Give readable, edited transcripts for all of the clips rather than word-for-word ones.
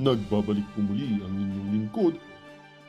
Nagbabalik po muli ang inyong lingkod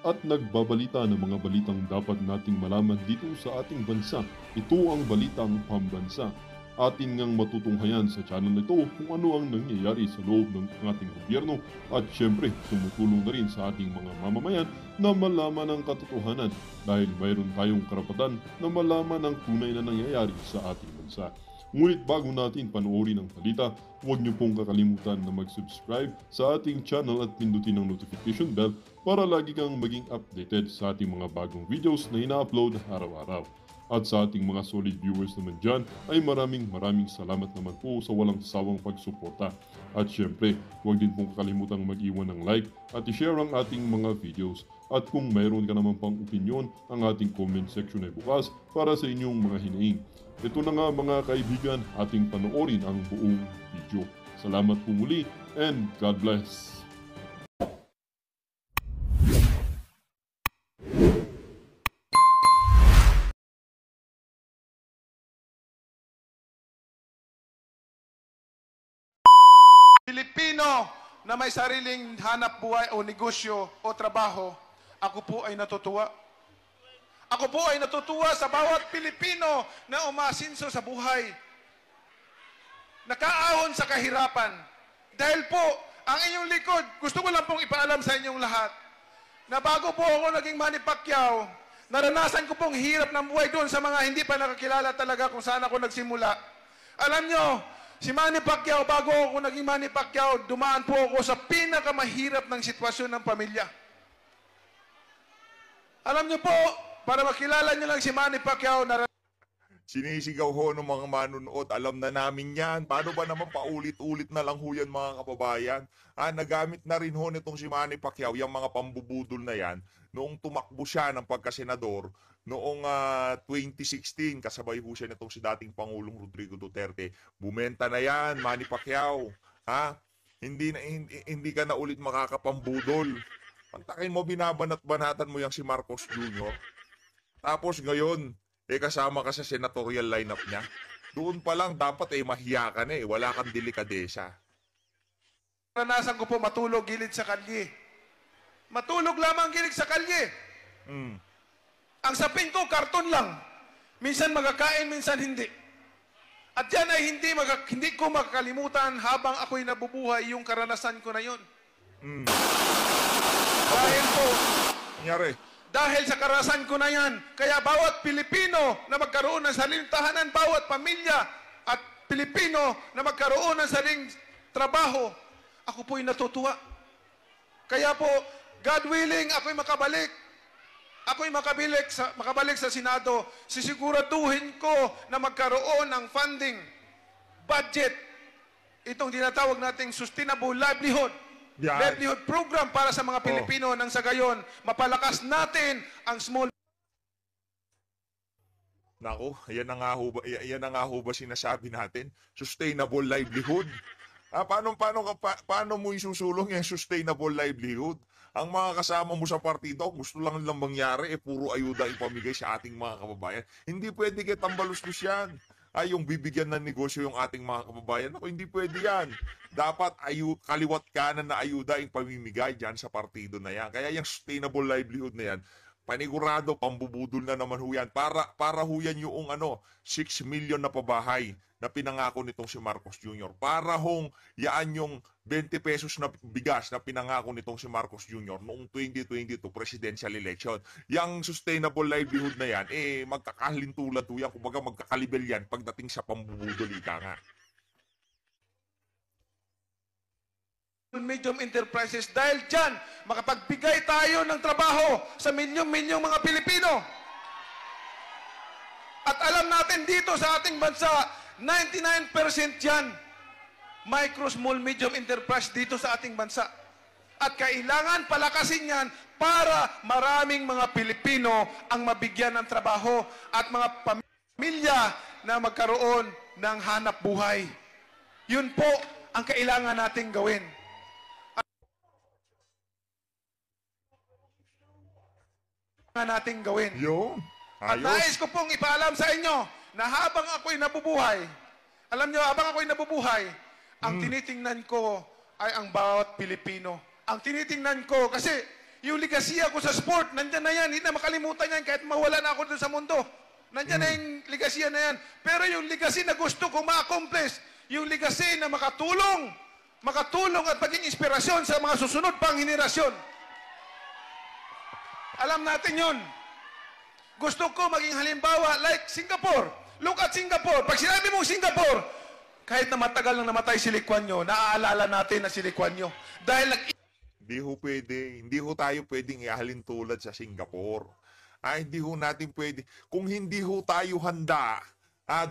at nagbabalita ng mga balitang dapat nating malaman dito sa ating bansa. Ito ang Balitang Pambansa. Atin ngang matutunghayan sa channel na ito kung ano ang nangyayari sa loob ng ating gobyerno at syempre tumutulong na rin sa ating mga mamamayan na malaman ang katotohanan dahil mayroon tayong karapatan na malaman ang tunay na nangyayari sa ating bansa. Ngunit bago natin panoorin ang balita, huwag niyo pong kakalimutan na mag-subscribe sa ating channel at pindutin ang notification bell para lagi kang maging updated sa ating mga bagong videos na ina-upload araw-araw. At sa ating mga solid viewers naman dyan ay maraming salamat naman po sa walang sawang pagsuporta. At syempre, huwag din pong kakalimutan mag-iwan ng like at i-share ang ating mga videos. At kung mayroon ka naman pang opinion, ang ating comment section ay bukas para sa inyong mga hinaing. Ito na nga mga kaibigan, ating panoorin ang buong video. Salamat po muli and God bless! Pilipino na may sariling hanap buhay o negosyo o trabaho, ako po ay natutuwa. Ako po ay natutuwa sa bawat Pilipino na umasinso sa buhay. Nakaahon sa kahirapan. Dahil po, ang inyong likod, gusto ko lang pong ipaalam sa inyong lahat, na bago po ako naging Manny Pacquiao, naranasan ko pong hirap ng buhay doon sa mga hindi pa nakakilala talaga kung saan ako nagsimula. Alam nyo, si Manny Pacquiao, bago ako naging Manny Pacquiao, dumaan po ako sa pinakamahirap ng sitwasyon ng pamilya. Alam nyo po, para makilala nyo lang si Manny Pacquiao, Sinisigaw ho ng mga manunood, alam na namin yan. Paano ba naman paulit-ulit na lang ho yan mga kababayan? Nagamit na rin ho nitong si Manny Pacquiao, yung mga pambubudol na yan, noong tumakbo siya ng pagkasenador, noong 2016, kasabay ho siya nitong si dating Pangulong Rodrigo Duterte. Bumenta na yan, Manny Pacquiao. Hindi ka na ulit makakapambudol. Pantakin mo, binabanat-banatan mo yung si Marcos Jr. Tapos ngayon, kasama ka sa senatorial lineup niya. Doon pa lang dapat mahiya ka na wala kang delikadesa. naranasan ko po matulog gilid sa kalye. Matulog lamang gilid sa kalye. Ang sapin ko, karton lang. Minsan magkakain, minsan hindi. At yan ay hindi ko makakalimutan habang ako'y nabubuhay yung karanasan ko na yun. Dahil po, dahil sa karanasan ko na yan, kaya bawat Pilipino na magkaroon ng sariling tahanan, bawat pamilya at Pilipino na magkaroon ng sariling trabaho, ako po'y natutuwa. Kaya po, God willing, ako'y makabalik. Ako'y makabalik sa Senado. Sisiguraduhin ko na magkaroon ng funding, budget, itong tinatawag nating sustainable livelihood. Livelihood program para sa mga Pilipino nang sa gayon, mapalakas natin ang small. Naku, yan na nga ho ba sinasabi natin? Sustainable livelihood. Paano mo isusulong yung sustainable livelihood? Ang mga kasama mo sa partido, gusto lang nilang mangyari, puro ayuda ipamigay sa ating mga kababayan. Hindi pwede kayo tambalustos yan. Yung bibigyan ng negosyo yung ating mga kababayan. Ako, hindi pwede yan. Dapat kaliwat kanan na ayuda yung pamimigay dyan sa partido na yan. Kaya yung sustainable livelihood na yan, panigurado, pambubudol na naman ho yan. Para ho yan yung 6 million na pabahay na pinangako nitong si Marcos Jr. Para hong yaan yung 20 pesos na bigas na pinangako nitong si Marcos Jr. noong 2022 presidential election. Yang sustainable livelihood na yan, magkakalintulad ho yan, kumbaga magkakalibel yan pagdating sa pambubudol, ika nga. Medium enterprises, dahil dyan, makapagbigay tayo ng trabaho sa milyong-milyong mga Pilipino. At alam natin dito sa ating bansa, 99% yan, micro, small, medium enterprise dito sa ating bansa. At kailangan palakasin yan para maraming mga Pilipino ang mabigyan ng trabaho at mga pamilya na magkaroon ng hanap buhay. Yun po ang kailangan nating gawin. At nais ko pong ipaalam sa inyo na habang ako'y nabubuhay, alam nyo, habang ako'y nabubuhay, ang tinitingnan ko ay ang bawat Pilipino. ang tinitingnan ko, kasi yung ligasiya ko sa sport, nandyan na yan, hindi na makalimutan yan kahit mawala na ako dun sa mundo. Nandyan na yung ligasiya na yan. Pero yung legacy na gusto kong ma-accomplish, yung legacy na makatulong at maging inspirasyon sa mga susunod pang henerasyon. Alam natin yun. Gusto ko maging halimbawa like Singapore. Look at Singapore. Pag sinabi mong Singapore, kahit na matagal nang namatay si Lee Kuan Yew, naaalala natin na si Lee Kuan Yew. Dahil Hindi ho tayo pwedeng ihalin tulad sa Singapore. Hindi ho natin pwede. Kung hindi ho tayo handa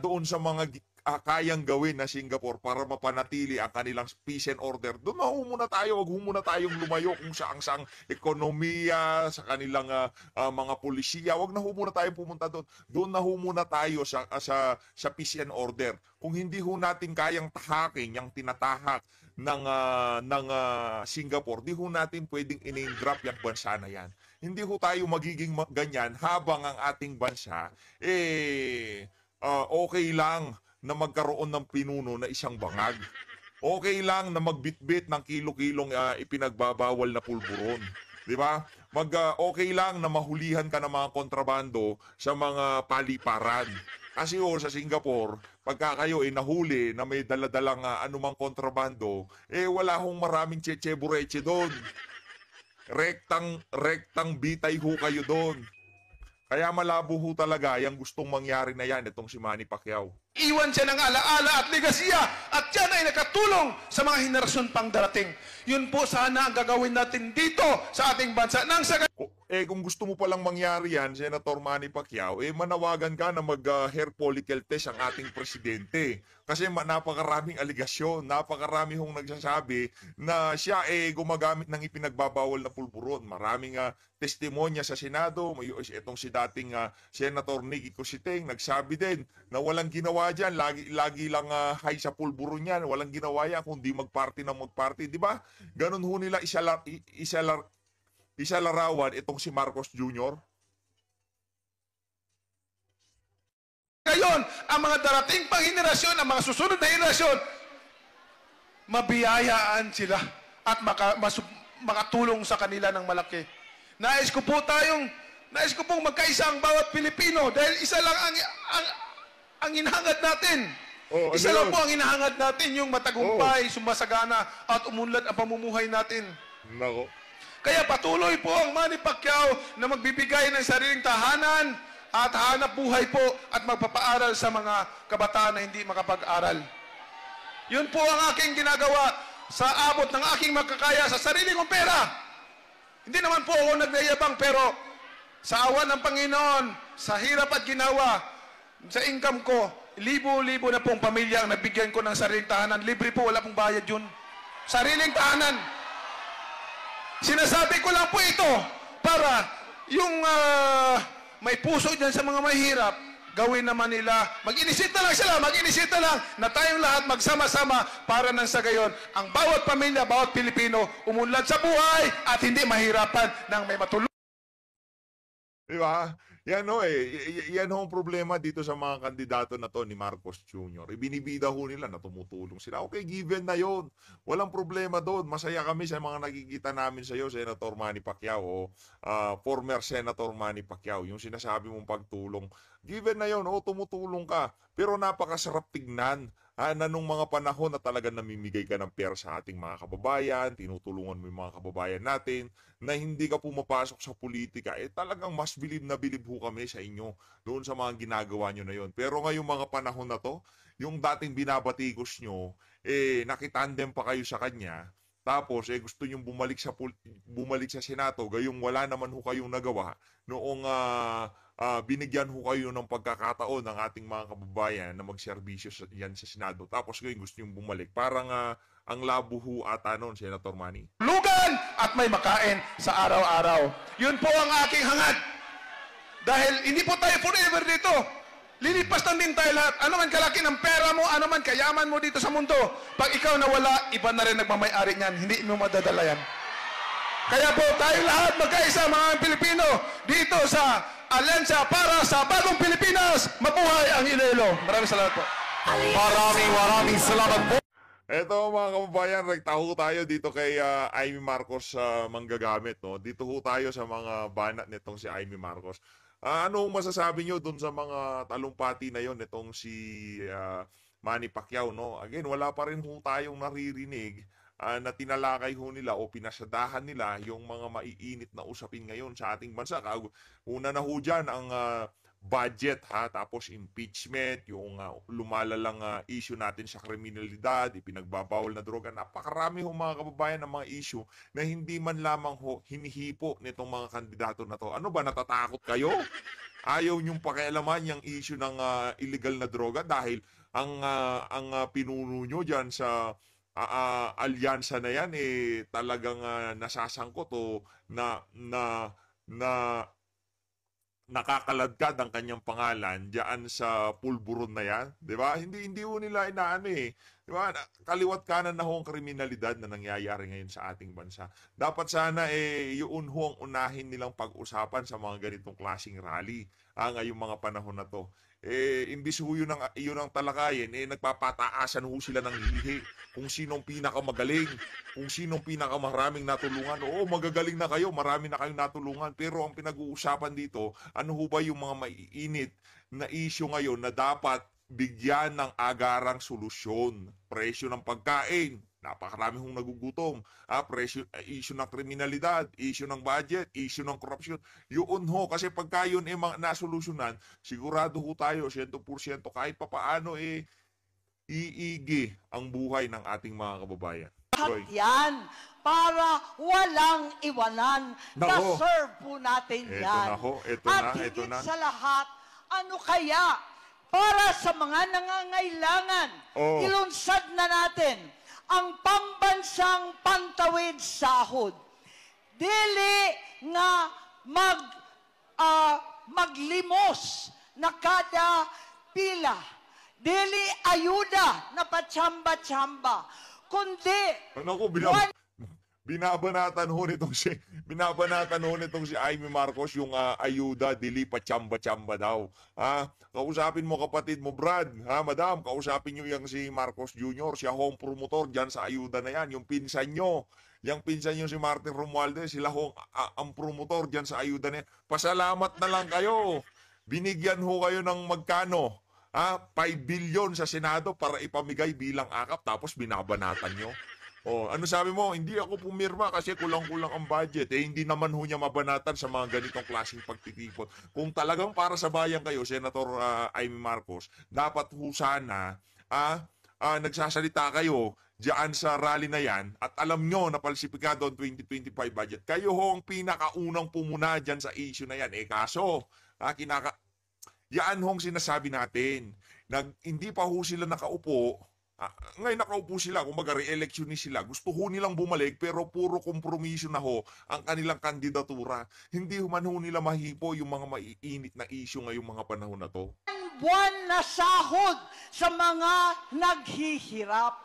doon sa mga kayang gawin na Singapore para mapanatili ang kanilang peace and order, doon na ho muna tayo. Huwag ho muna tayong lumayo kung saang ekonomiya, sa kanilang mga polisiya. Huwag na ho muna tayo pumunta doon. Doon na ho muna tayo sa peace and order. Kung hindi ho natin kayang tahakin yung tinatahak ng Singapore, di ho natin pwedeng in-name drop yung bansa na yan. Hindi ho tayo magiging ganyan habang ang ating bansa okay lang na magkaroon ng pinuno na isang bangag. Okay lang na magbitbit ng kilo-kilong ipinagbabawal na pulburon. Di ba? Okay lang na mahulihan ka ng mga kontrabando sa mga paliparan. Kasi sa Singapore, pagka kayo nahuli na may daladalang anumang kontrabando, wala hong maraming cheche-bureche doon. Rektang bitay ho kayo doon. Kaya malabo ho talaga yung gustong mangyari na yan, itong si Manny Pacquiao. iwan siya ng alaala at legasiya at yan ay nakatulong sa mga henerasyon pang darating. Yun po sana ang gagawin natin dito sa ating bansa. Kung gusto mo palang mangyari yan, Senator Manny Pacquiao, manawagan ka na mag-hair follicle test ang ating presidente. Kasi napakaraming aligasyon, napakarami hong nagsasabi na siya gumagamit ng ipinagbabawal na pulburon. Maraming testimonya sa Senado. Itong si dating Senator Nicky Cositeng nagsabi din na walang ginawa dyan. Lagi lang high sa pulburon yan. Walang ginawa yan kundi magparty ng magparty. Diba? Ganun ho nila isalarawan itong si Marcos Jr. Ngayon, ang mga darating pang henerasyon, ang mga susunod na henerasyon, mabiyayaan sila at makatulong sa kanila ng malaki. Nais ko pong magkaisa ang bawat Pilipino dahil isa lang ang hinahangad natin. Isa lang po ang hinahangad natin, yung matagumpay, sumasagana at umunlad ang pamumuhay natin. Nako. Kaya patuloy po ang Manny Pacquiao na magbibigay ng sariling tahanan at hanap buhay po at magpapaaral sa mga kabataan na hindi makapag-aral. Yun po ang aking ginagawa sa abot ng aking makakaya sa sarili kong pera. Hindi naman po ako nagyayabang, pero sa awa ng Panginoon, sa hirap at ginawa, sa income ko, libo-libo na pong pamilya ang nabigyan ko ng sariling tahanan. Libre po, wala pong bayad yun. Sariling tahanan. Sinasabi ko lang po ito para yung may puso dyan sa mga mahirap, gawin naman nila. Mag-inisita lang sila, mag-inisita lang na tayong lahat magsama-sama para nang sa gayon, ang bawat pamilya, bawat Pilipino, umunlad sa buhay at hindi mahirapan ng may matulungan. Diba? Yan yan ho ang problema dito sa mga kandidato na to ni Marcos Jr. Ibinibida ho nila na tumutulong sila. Okay, given na yon. Walang problema doon. Masaya kami sa mga nakikita namin sa iyo, Senator Manny Pacquiao o former Senator Manny Pacquiao. Yung sinasabi mong pagtulong. Given na yon, tumutulong ka. Pero napakasarap tignan na nung mga panahon na talagang namimigay ka ng pera sa ating mga kababayan, tinutulungan mo yung mga kababayan natin, na hindi ka pumapasok sa politika, talagang mas bilib na bilib ho kami sa inyo doon sa mga ginagawa nyo na yon. Pero ngayong mga panahon na to, yung dating binabatikos nyo, nakitandem pa kayo sa kanya, tapos gusto nyong bumalik sa Senado, gayong wala naman ho kayong nagawa noong binigyan ho kayo ng pagkakataon ng ating mga kababayan na magserbisyo yan sa Senado. Tapos ngayon gusto nyong bumalik. Parang ang labo ho ata noon, Senator Manny. Lugan at may makain sa araw-araw. Yun po ang aking hangad. Dahil hindi po tayo forever dito. Lilipas lang din tayo lahat. Ano man kalaki ng pera mo, ano man kayaman mo dito sa mundo, pag ikaw nawala, iba na rin nagmamay-ari niyan. Hindi mo madadala yan. Kaya po tayo lahat magkaisa mga Pilipino dito sa Alyansa para sa Bagong Pilipinas. Mabuhay ang Iloilo. Maraming salamat po. Maraming salamat po. Eto mga kababayan, nagtaho tayo dito kay Amy Marcos sa manggagamit. No? Dito ho tayo sa mga banat nitong si Amy Marcos. Anong masasabi nyo dun sa mga talumpati na yon nitong si Manny Pacquiao? No? Again, wala pa rin ho tayong naririnig na tinalakay ho nila o pinasadahan nila yung mga maiinit na usapin ngayon sa ating bansa. Una na ho dyan ang budget, ha, tapos impeachment, yung lumalalang issue natin sa kriminalidad, ipinagbabawal na droga. Napakarami ho mga kababayan ng mga issue na hindi man lamang ho hinihipo nitong mga kandidato na to. Ano ba, natatakot kayo? Ayaw niyong pakialaman yung issue ng illegal na droga dahil ang pinuno nyo dyan sa alyansa na yan talagang nasasangkot o na nakakaladkad ang kanyang pangalan diyan sa pulburon na yan, 'di ba? Hindi ho nila inaano 'di ba? Kaliwat kanan na ho ang kriminalidad na nangyayari ngayon sa ating bansa. Dapat sana yun ho ang unahin nilang pag-usapan sa mga ganitong klaseng rally ngayong mga panahon na to. Imbis ho yun ang talakayin, nagpapataasan ho sila ng lihi kung sinong pinakamagaling, kung sinong pinakamaraming natulungan. Oo, magagaling na kayo, marami na kayong natulungan. Pero ang pinag-uusapan dito, ano ho ba yung mga maiinit na issue ngayon na dapat bigyan ng agarang solusyon? Presyo ng pagkain, napakarami hong nagugutom. Presyo, issue ng kriminalidad, issue ng budget, issue ng korupsyon. Yun ho, kasi pagka yun nasolusyonan, sigurado ho tayo, 100% kahit papaano iigi ang buhay ng ating mga kababayan. Lahat yan para walang iwanan. Nako. Na-serve po natin Eto yan. na ho, eto At na, eto higit na. sa lahat, ano kaya para sa mga nangangailangan, Oh. ilunsad na natin ang pambansang pantawid sahod. Dili nga maglimos na kada pila. Dili ayuda na patsamba-tsamba. Kundi, Naku, binabanatan ho nitong si Amy Marcos yung ayuda, dili pa tsamba-tsamba daw. Kausapin mo kapatid mo Brad, madam, kausapin niyo yang si Marcos Jr., siya hong promotor diyan sa ayuda na yan, yung pinsan niyo. Yung pinsan niyo si Martin Romualdez, sila hong ang promotor diyan sa ayuda na yan. Pasalamat na lang kayo. Binigyan ho kayo ng magkano? 5 billion sa Senado para ipamigay bilang akap, tapos binabanatan nyo. Ano sabi mo? Hindi ako pumirma kasi kulang-kulang ang budget. Hindi naman ho niya mabanatan sa mga ganitong klaseng pagtitipon. Kung talagang para sa bayan kayo, Senator Amy Marcos, dapat ho sana nagsasalita kayo diyan sa rally na yan at alam nyo na palsipikado ang 2025 budget. Kayo ho ang pinakaunang pumuna diyan sa issue na yan. Kaso, yan hong sinasabi natin. Hindi pa ho sila nakaupo. Ngayon nakaupo sila, kung re-electionist sila. Gusto ho nilang bumalik pero puro kompromiso na ho ang kanilang kandidatura. Hindi man ho nila mahipo yung mga maiinit na issue ngayong mga panahon na to. buwan na sahod sa mga naghihirap.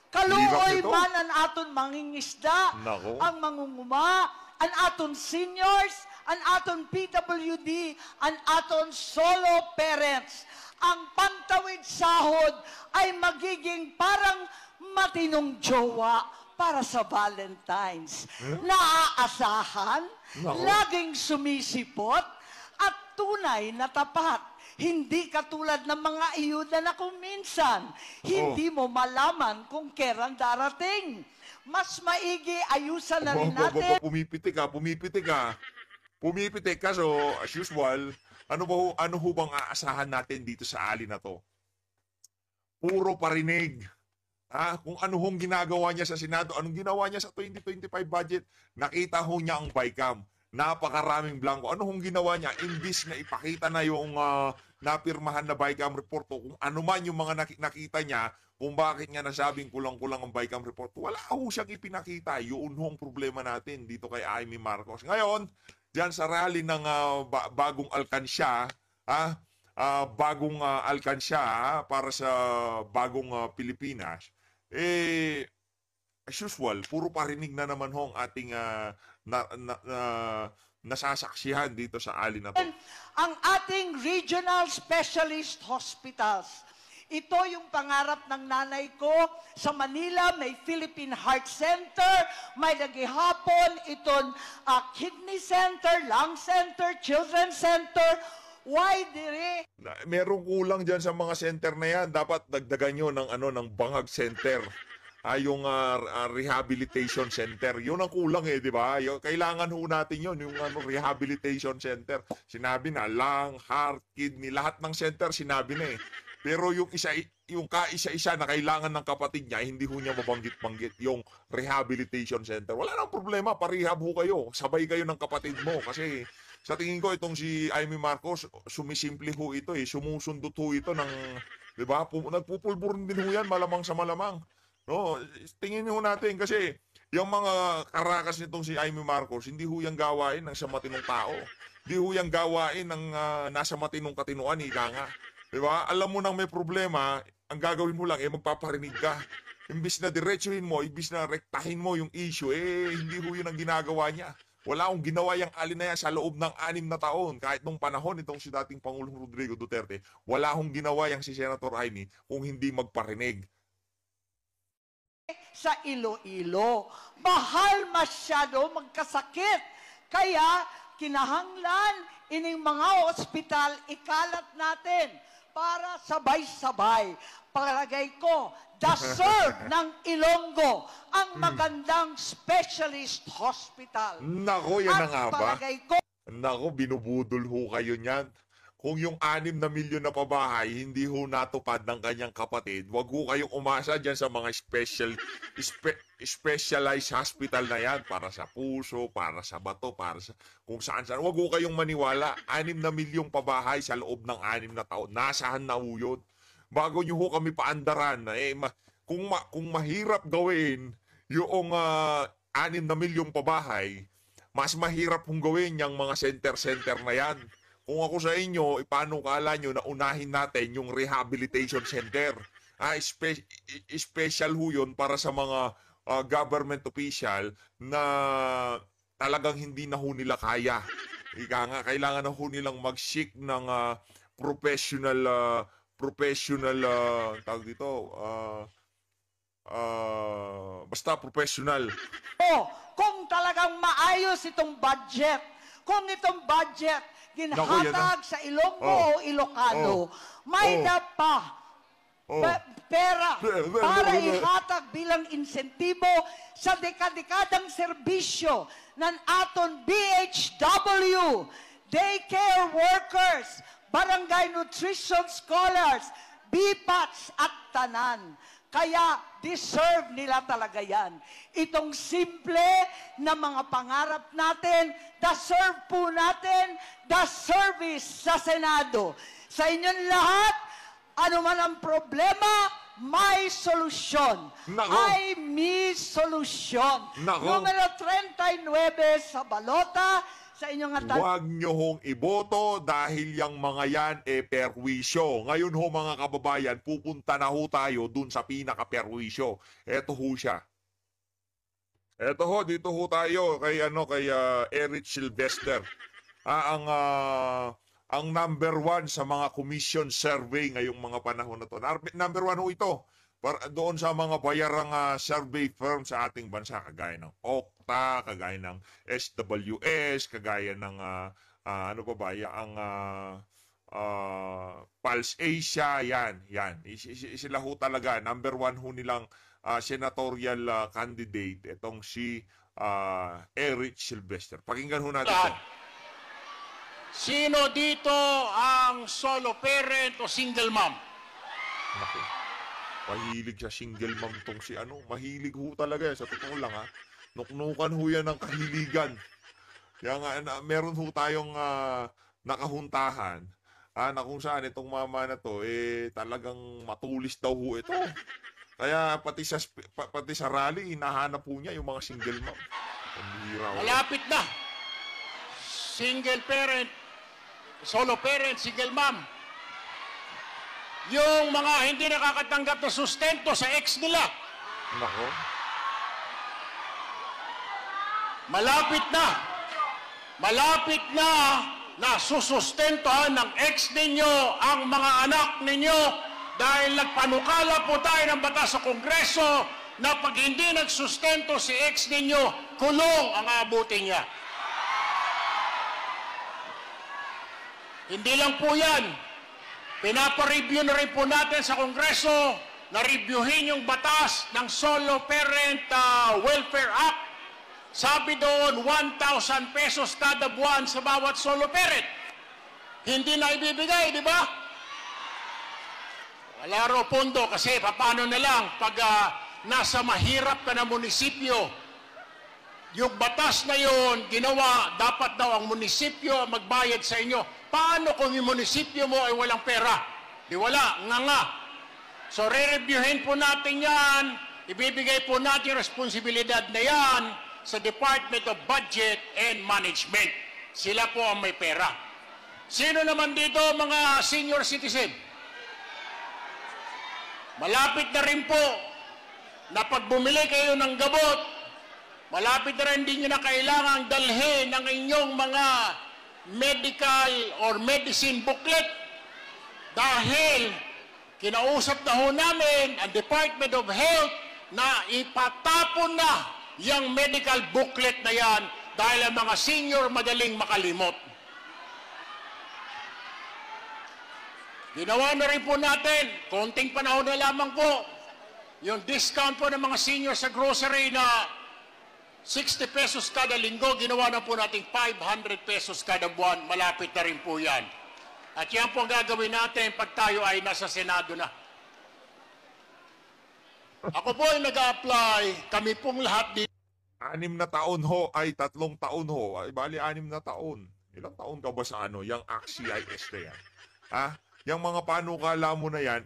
Kaluoy Hirap nito. man ang aton mangingisda, Nako. ang mangunguma, ang aton seniors, ang aton PWD, ang aton solo parents. Ang pantawid sahod ay magiging parang matinong jowa para sa Valentine's. Naaasahan, Nako. laging sumisipot, at tunay na tapat. Hindi katulad ng mga ayuda na kung minsan, hindi mo malaman kung kailan darating. Mas maigi ayusan na rin natin. Pumipitik ka. So, as usual, ano ho bang aasahan natin dito sa ali na to? Puro parinig. Kung ano hong ginagawa niya sa Senado, anong ginawa niya sa 2025 budget, nakita ho niya ang BICAM. Napakaraming blanco. Ano hong ginawa niya? Imbis na ipakita na yung napirmahan na BICAM report o kung ano man yung mga nakita niya, kung bakit nga nasabing kulang-kulang ang BICAM report, wala ho siyang ipinakita. Yun hong problema natin dito kay Amy Marcos. Ngayon, diyan sa rally ng bagong alkansya, para sa bagong Pilipinas, as usual, puro parinig na naman ho ang ating nasasaksihan dito sa ali na to. Ang ating regional specialist hospitals, Ito yung pangarap ng nanay ko. Sa Manila, may Philippine Heart Center, may nagihapon, itong kidney center, lung center, children's center. Why dire? Merong kulang dyan sa mga center na yan. Dapat dagdagan nyo ng bangag center. Yung rehabilitation center. Yun ang kulang di ba? Kailangan ho natin yun, yung rehabilitation center. Sinabi na, lung, heart, kidney, lahat ng center sinabi na Pero yung kaisa-isa na kailangan ng kapatid niya, hindi ho niya mabanggit-banggit yung rehabilitation center. Wala nang problema, parehab ho kayo. Sabay kayo ng kapatid mo. Kasi sa tingin ko, itong si Amy Marcos, sumisimple ho ito Sumusundot ho ito ng, di ba? Nagpupulburon din ho yan, malamang sa malamang. No, tingin ho natin kasi yung mga karakas nitong si Amy Marcos, hindi ho yung gawain ng sa matinong tao. Hindi ho yung gawain ng nasa matinong katinuan, ika nga. Diba? Alam mo nang may problema, ang gagawin mo lang, magpaparinig ka. Imbis na diretsuhin mo, imbis na rektahin mo yung issue, hindi ho yun ang ginagawa niya. Wala akong ginawa yung alinaya sa loob ng 6 na taon. Kahit nung panahon itong si dating Pangulong Rodrigo Duterte, wala akong ginawa yung si Senator Amy kung hindi magparinig. Sa Iloilo, mahal masyado magkasakit. Kaya kinahanglan ining mga ospital ikalat natin para sabay-sabay. Palagay ko, deserve ng Ilonggo ang magandang specialist hospital. Nako, yan na nga ba? Palagay ko, Nako, binubudol ho kayo niyan. Kung yung 6 na milyon na pabahay, hindi ho natupad ng kanyang kapatid, wag ho kayong umasa dyan sa mga specialized hospital na yan para sa puso, para sa bato, para sa kung saan-saan. Wag ho kayong maniwala. 6 na milyong pabahay sa loob ng 6 na taon. Nasahan na ho yun. Bago nyo ho kami paandaran, kung mahirap gawin yung 6 na milyong pabahay, mas mahirap hong gawin yung mga center-center na yan. Kung ako sa inyo, paano kala nyo na unahin natin yung rehabilitation center? Special ho yun para sa mga government official na talagang hindi na ho nila kaya. Ika nga, kailangan na ho nilang mag-seek ng tawag dito, basta professional. kung talagang maayos itong budget, kung itong budget ginhatag sa Ilonggo o Ilocano, may pa pera para ihatag bilang insentibo sa dekadekadang serbisyo ng aton BHW, daycare workers, barangay nutrition scholars, BPATs at tanan. Kaya deserve nila talaga yan. Itong simple na mga pangarap natin, deserve po natin the service sa Senado. Sa inyong lahat, ano man ang problema, may solusyon. Ay, may solusyon. Numero 39 sa balota, sa inyong Huwag nyo hong iboto dahil yung mga yan perwisyo. Ngayon ho mga kababayan, pupunta na ho tayo dun sa pinaka-perwisyo. Eto ho siya. Eto ho, dito ho tayo kay Eric Sylvester. Ang number 1 sa mga commission survey ngayong mga panahon na to. Number 1 ho ito. Doon sa mga bayarang survey firm sa ating bansa, kagaya ng Okta, kagaya ng SWS, kagaya ng ano pa ba, ang Pulse Asia, yan. Sila ho talaga, number 1 ho nilang senatorial candidate, itong si Eric Sylvester. Pakinggan ho natin ito. Sino dito ang solo parent o single mom? Naku. Mahilig sa single mom tong si mahilig ho talaga sa totoo lang Nuknukan ho yan ng kahiligan. Kaya nga, meron ho tayong nakahuntahan na kung saan itong mama na to, talagang matulis daw ho ito. Kaya pati sa rally, hinahanap po niya yung mga single mom. Malapit na. Single parent, solo parent, single mom. Yung mga hindi nakakatanggap ng sustento sa ex nila. Nako. Malapit na susustentohan ng ex ninyo ang mga anak ninyo dahil nagpanukala po tayo ng batas sa Kongreso na pag hindi nagsustento si ex ninyo, kulong ang aabutin niya. Hindi lang po yan. Pinapa-review na rin po natin sa Kongreso na reviewin yung batas ng Solo Parent Welfare Act. Sabi doon, 1,000 pesos kada buwan sa bawat solo parent. Hindi na ibibigay, di ba? Wala raw pondo kasi paano na lang pag nasa mahirap ka na munisipyo. Yung batas na yon ginawa, dapat daw ang munisipyo magbayad sa inyo. Paano kung yung munisipyo mo ay walang pera? Di wala, nga. So re-reviewin po natin yan, ibibigay po natin responsibilidad na yan sa Department of Budget and Management. Sila po ang may pera. Sino naman dito mga senior citizen? Malapit na rin po na pag bumili kayo ng gamot, malapit na rin din nyo na kailangang dalhin ang inyong mga medical or medicine booklet dahil kinausap na ho namin ang Department of Health na ipatapon na yung medical booklet na yan dahil ang mga senior madaling makalimot. Ginawa na rin po natin, konting panahon na lamang po, yung discount po ng mga senior sa grocery na 60 pesos kada linggo, ginawa na po natin 500 pesos kada buwan. Malapit na rin po yan. At yan po ang gagawin natin pag tayo ay nasa Senado na. Ako po ay nag-a-apply, kami pong lahat dito. 6 na taon ho, ay 3 taon ho, ay bali 6 na taon. Ilang taon ka ba sa yung ACT-CIS na yan? Yung mga panukala mo na yan,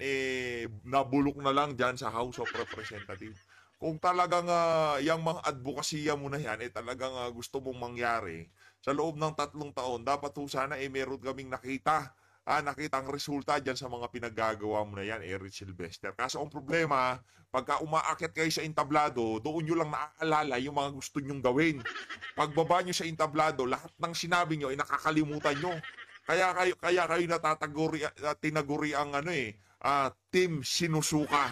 nabulok na lang dyan sa House of Representatives. Kung talagang yung mga advokasya mo na yan, talagang gusto mong mangyari, sa loob ng 3 taon, dapat ho sana meron kaming nakita ang resulta dyan sa mga pinaggagawa mo na yan, Eric Silvester. Kaso ang problema, pagka umaakit kayo sa entablado, doon nyo lang naaalala yung mga gusto nyong gawin. Pagbaba nyo sa entablado, lahat ng sinabi nyo ay nakakalimutan nyo. Kaya kayo tinaguri ang team sinusuka.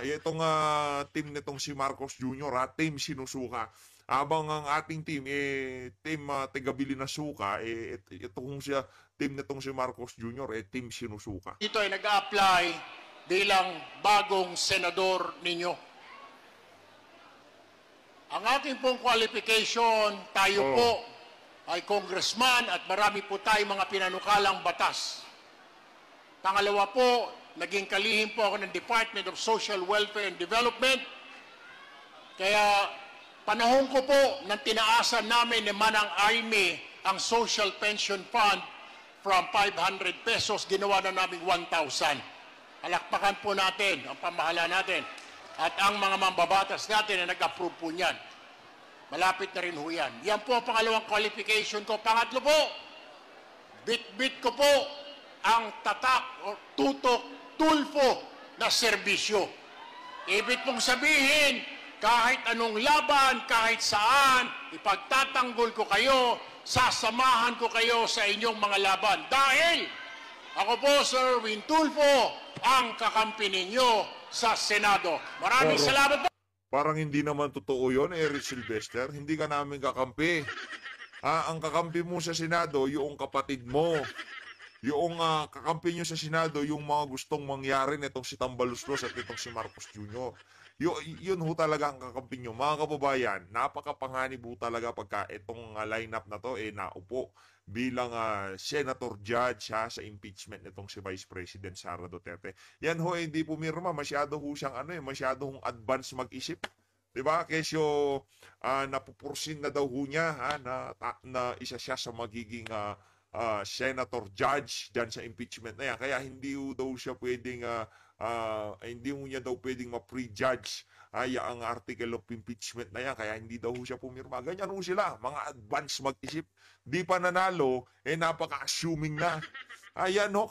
Itong team nitong si Marcos Jr., team sinusuka. Habang ang ating team, team Tigabili na Suka, itong siya, team nitong si Marcos Jr., team sinusuka. Ito ay nag-a-apply bilang bagong senador ninyo. Ang ating pong qualification, tayo po ay congressman at marami po tayong mga pinanukalang batas. Pangalawa po, naging kalihim po ako ng Department of Social Welfare and Development. Kaya panahon ko po nang tinaasan namin ni Manang Aimee ang Social Pension Fund from 500 pesos, ginawa na namin 1,000. Palakpakan po natin ang pamahala natin. At ang mga mambabatas natin na nag-approve po niyan. Malapit na rin ho yan. Yan po ang pangalawang qualification ko. Pangatlo po, bit-bit ko po ang tatak o tutok, tulfo na serbisyo. Ibig pong sabihin, kahit anong laban, kahit saan, ipagtatanggol ko kayo, sasamahan ko kayo sa inyong mga laban. Dahil ako po, Sir Win Tulfo, ang kakampi ninyo sa Senado. Maraming salamat po. Parang hindi naman totoo yun, Eric Silvester. Hindi ka namin kakampi. Ang kakampi mo sa Senado, yung kapatid mo. Yung kakampi nyo sa Senado, yung mga gustong mangyari nitong si Tambaluslos at itong si Marcos Jr. Yun ho talaga ang kakampi nyo. Mga kababayan, napakapanganib ho talaga pagka itong lineup na to naupo bilang senator judge sa impeachment nitong si Vice President Sara Duterte. Yan ho, hindi pumirma. Masyado ho siyang masyado hong advance mag-isip. Diba? Kesyo napupursin na daw ho niya na isa siya sa magiging senator judge dyan sa impeachment na yan. Kaya hindi ho daw siya pwedeng hindi ho niya daw pwedeng ma-prejudge ang article of impeachment na yan. Kaya hindi daw ho siya pumirma. Ganyan ho sila, mga advance mag-isip. Di pa nanalo, napaka-assuming na. Ayan ho,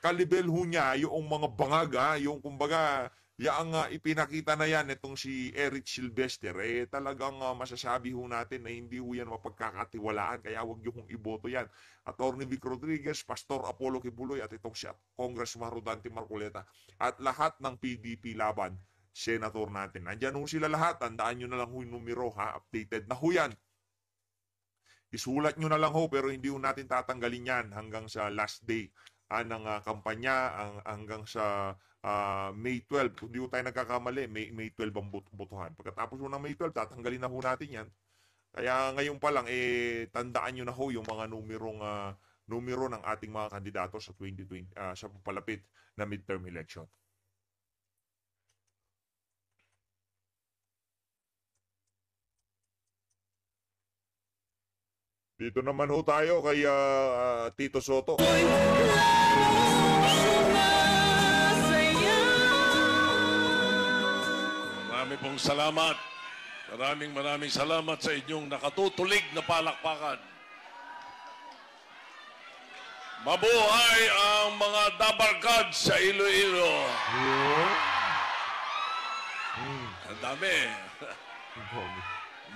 kalibel ho niya yung mga bangag, yung kumbaga, Yang ipinakita na yan itong si Eric Silvester, talagang masasabi ho natin na hindi ho yan mapagkakatiwalaan, kaya huwag niyo kong iboto yan. Attorney Vic Rodriguez, Pastor Apollo Kibuloy, at itong si Congressman Rodante Marcoleta, at lahat ng PDP laban, senator natin. Nandyan ho sila lahat, tandaan nyo na lang ho yung numero, updated na ho yan. Isulat nyo na lang ho, pero hindi ho natin tatanggalin yan hanggang sa last day ng kampanya, hanggang sa May 12. Kung di ho tayo nagkakamali, May 12 ang botohan. Pagkatapos ho ng May 12, tatanggalin na ho natin yan. Kaya ngayon pa lang, tandaan nyo na ho yung mga numero ng ating mga kandidato sa 2020, sa papalapit na midterm election. Dito naman ho tayo kay Tito Soto. Marami pong salamat. Maraming salamat sa inyong nakatutulig na palakpakan. Mabuhay ang mga Dabarkad sa Iloilo. Ang dami.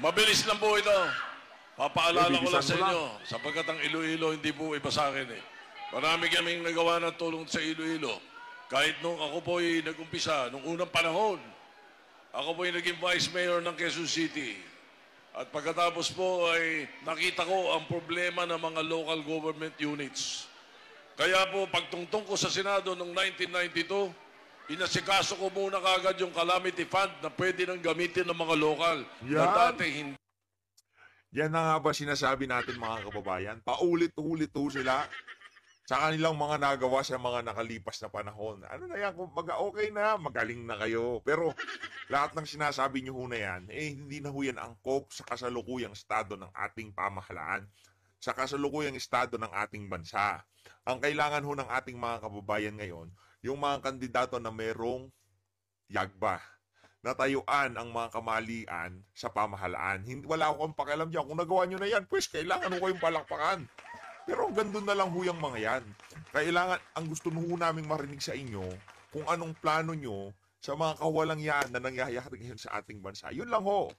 Mabilis lang po ito. Papaalala ko lang sa inyo, sapagkat ang Iloilo hindi po iba sa akin eh. Marami kaming nagawa ng tulong sa Iloilo. Kahit nung ako po ay nag-umpisa, nung unang panahon, ako po ay naging Vice Mayor ng Quezon City. At pagkatapos po ay nakita ko ang problema ng mga local government units. Kaya po pagtungtong ko sa Senado noong 1992, inasikaso ko muna kagad yung calamity fund na pwede nang gamitin ng mga local. Na dati hindi. Yan na nga ba sinasabi natin mga kababayan? Paulit-ulit ho sila sa kanilang mga nagawa sa mga nakalipas na panahon. Ano na yan, kung okay na, magaling na kayo. Pero lahat ng sinasabi nyo ho na yan, hindi na ho yan angkop sa kasalukuyang estado ng ating pamahalaan, sa kasalukuyang estado ng ating bansa. Ang kailangan ho ng ating mga kababayan ngayon, yung mga kandidato na merong yagba, natayuan ang mga kamalian sa pamahalaan. Wala akong pakialam dyan. Kung nagawa nyo na yan, pues kailangan ho kayong palakpakan. Pero gandun na lang ho yung mga yan. Kailangan, ang gusto ho naming marinig sa inyo, kung anong plano nyo sa mga kawalang yan na nangyayari ngayon sa ating bansa. Yun lang ho.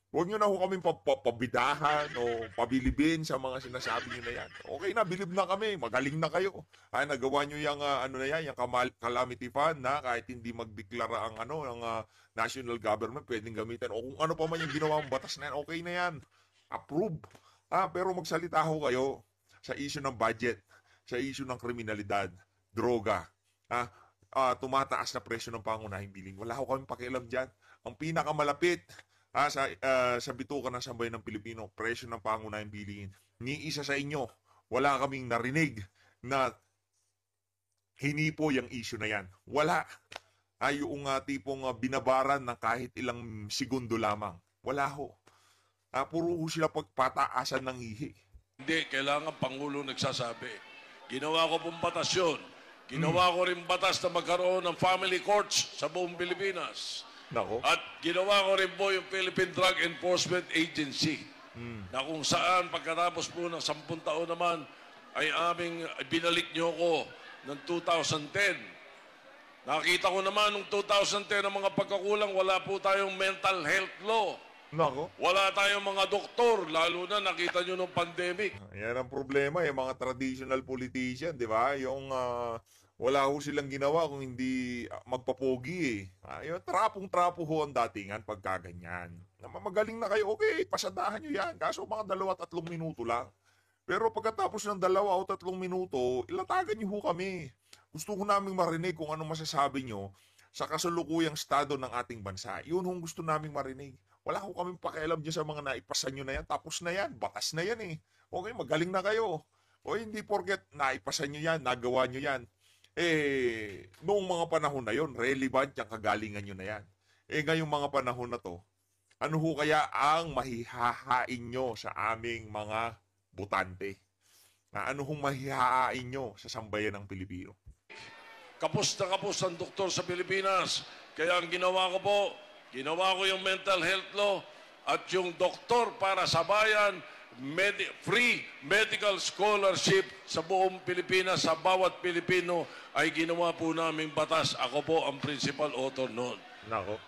Huwag nyo na ho kaming pabidahan o pabilibin sa mga sinasabi nyo na yan. Okay na, bilib na kami. Magaling na kayo. Nagawa nyo yung, yung calamity fund na kahit hindi magdeklara ang, national government, pwedeng gamitin. O kung ano pa man yung ginawang batas na yan, okay na yan. Approve. Pero magsalita ho kayo sa issue ng budget, sa issue ng kriminalidad, droga, tumataas na presyo ng pangunahing bilhin. Wala ho kaming pakialam dyan. Ang pinakamalapit sa bituka ng sambayan ng Pilipino, presyo ng pangunahing bilhin. Ni isa sa inyo, wala kaming narinig na hinipo yung issue na yan. Wala. Yung tipong binabaran na kahit ilang segundo lamang. Wala ho. Puro ho sila pagpataasan ng ihi. Hindi, kailangan Pangulo nagsasabi. Ginawa ko pong batas yun. Ginawa ko rin batas na magkaroon ng family courts sa buong Pilipinas. Nako. At ginawa ko rin po yung Philippine Drug Enforcement Agency na kung saan pagkatapos po ng 10 taon naman ay aming binalik niyo ko ng 2010. Nakita ko naman noong 2010 ang mga pagkakulang, wala po tayong mental health law. Nako. Wala tayong mga doktor, lalo na nakita nyo nung pandemic. Yan ang problema, yung mga traditional politician, di ba? Yung wala ho silang ginawa kung hindi magpapogi yung trapong-trapo ho ang datingan pagkaganyan. Magaling na kayo, okay, pasadahan nyo yan. Kaso mga 2-3 minuto lang. Pero pagkatapos ng 2 o 3 minuto, ilatagan nyo ho kami. Gusto ko naming marinig kung anong masasabi nyo sa kasalukuyang estado ng ating bansa. Yun hong gusto naming marinig. Wala ko kaming pakialam dyan sa mga naipasan nyo na yan. Tapos na yan. Batas na yan eh. Okay, magaling na kayo. O hindi porket naipasan nyo yan, nagawa nyo yan. Noong mga panahon na yon, relevant yung kagalingan nyo na yan. Ngayong mga panahon na to, ano ho kaya ang mahihahain nyo sa aming mga botante? Ano hong mahihahain nyo sa sambayan ng Pilipino? Kapos na kapos ang doktor sa Pilipinas. Kaya ang ginawa ko po, ginawa ko yung mental health law at yung doktor para sa bayan free medical scholarship sa buong Pilipinas, sa bawat Pilipino, ay ginawa po naming batas. Ako po ang principal author noon. Nako.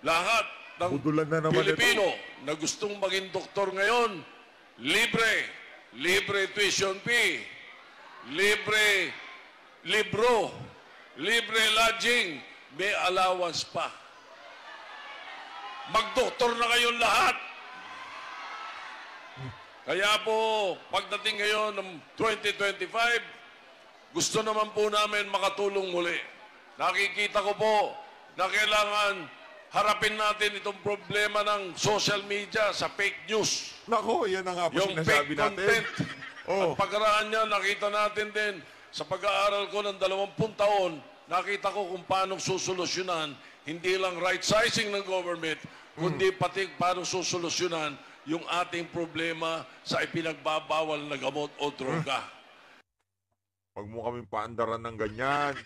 Lahat ng Budulan na naman Pilipino na gustong maging doktor ngayon, libre tuition fee, libre libro, libre lodging, may allowance pa. Magdoktor na kayong lahat. Kaya po, pagdating ngayon ng 2025, gusto naman po namin makatulong muli. Nakikita ko po na kailangan harapin natin itong problema ng social media sa fake news. Nako, yan ang nga po Yung sinasabi fake natin. content. Oh. At pagkaraan niya, nakita natin din sa pag-aaral ko ng 20 taon, nakita ko kung paano susolusyonan, hindi lang right sizing ng government, kundi pati paano susolusyonan yung ating problema sa ipinagbabawal na gamot o droga. Huwag mo kaming paandaran ng ganyan.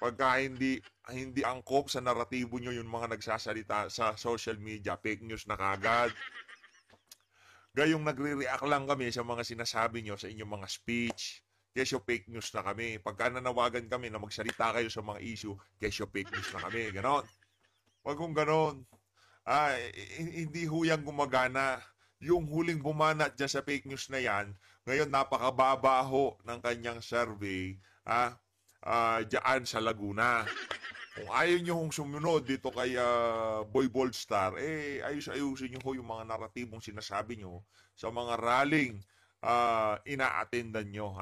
Pagka hindi angkop sa naratibo nyo yung mga nagsasalita sa social media, fake news na kagad. Gayong nagre-react lang kami sa mga sinasabi nyo sa inyong mga speech. Kesyo fake news na kami. Pagka nanawagan kami na magsalita kayo sa mga issue, kesyo fake news na kami. Ganon. Huwag kong ganon. Hindi huyang gumagana. Yung huling bumana dyan sa fake news na yan, ngayon napakababaho ng kanyang survey dyan sa Laguna. Kung ayaw nyo hong sumunod dito kay Boy Boldstar, ayusin nyo ho yung mga naratibong sinasabi nyo sa mga rallying ina-attendan nyo,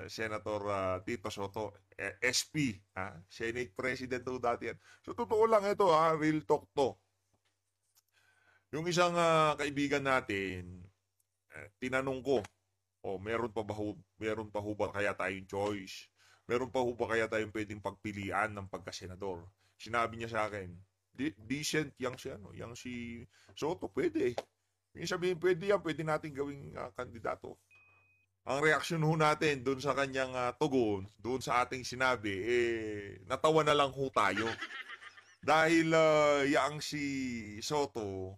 Senator Tito Soto, SP, Senate President ho dati yan. So, totoo lang ito, real talk to. Yung isang kaibigan natin, tinanong ko, meron pa ho ba kaya tayong choice? Meron pa ho ba kaya tayong pwedeng pagpilian ng pagkasenador? Sinabi niya sa akin, decent yang si Soto, pwede. Yung sabihin, pwede natin gawing kandidato. Ang reaksyon ho natin doon sa kanyang tugon, doon sa ating sinabi, natawa na lang ho tayo. Dahil yang si Soto,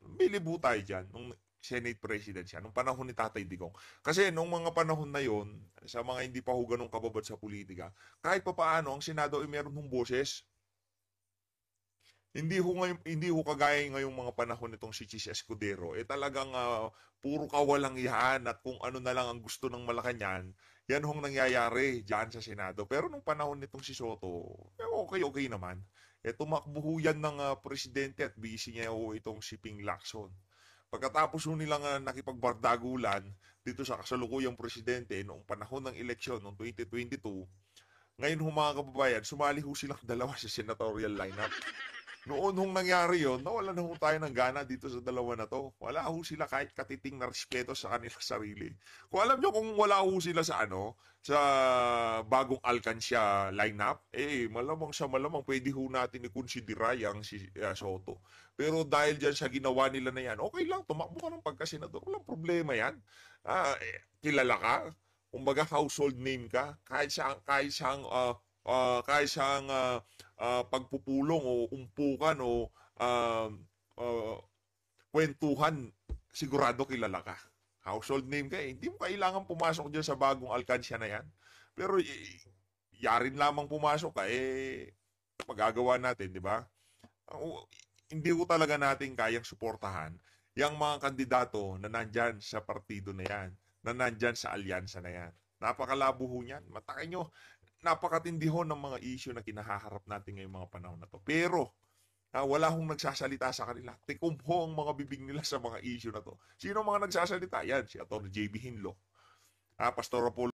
bilibu tayo dyan nung Senate President siya, nung panahon ni Tatay Digong. Kasi nung mga panahon na yon, sa mga hindi pa ho ganong kababad sa politika, kahit pa paano, ang Senado ay meron hong boses. Hindi ho kagaya ngayong mga panahon nitong si Chis Escudero, talagang puro kawalang yahan at kung ano na lang ang gusto ng Malacanang, yan hong nangyayari dyan sa Senado. Pero nung panahon nitong si Soto, okay naman. Tumakbo ho yan ng presidente at busy niya ho itong si Ping Lacson. Pagkatapos ho nilang nakipagbardagulan dito sa kasalukuyang presidente noong panahon ng eleksyon noong 2022, ngayon ho mga kababayan, sumali ho silang dalawa sa senatorial lineup. Noon hong nangyari yon, nawala na ho tayo ng gana dito sa dalawa na to. Wala ho sila kahit katiting na respeto sa kanilang sarili. Kung alam nyo kung wala ho sila sa sa bagong Alcancia lineup, malamang pwede ho natin i-considera yang si Soto. Pero dahil dyan sa ginawa nila na yan, okay lang, tumakbo ka ng pagkasenador. Walang problema yan. Kilala ka, kumbaga household name ka, kahit siyang pagpupulong o umpukan o kwentuhan, sigurado kilala ka. Household name ka, hindi mo kailangan pumasok dyan sa bagong Alcancia na yan. Pero yarin lamang pumasok ka, magagawa natin, di ba? Hindi ko talaga natin kayang suportahan yung mga kandidato na nandyan sa partido na yan, na nandyan sa alyansa na yan. Napakalabo ho niyan. Matakin nyo, napakatindi ho ng mga issue na kinahaharap natin ngayong mga panahon na to. Pero, wala hong nagsasalita sa kanila. Tikom ho ang mga bibig nila sa mga issue na to. Sino mga nagsasalita? Yan, si Atty. JB Hinlo, Pastor Apollo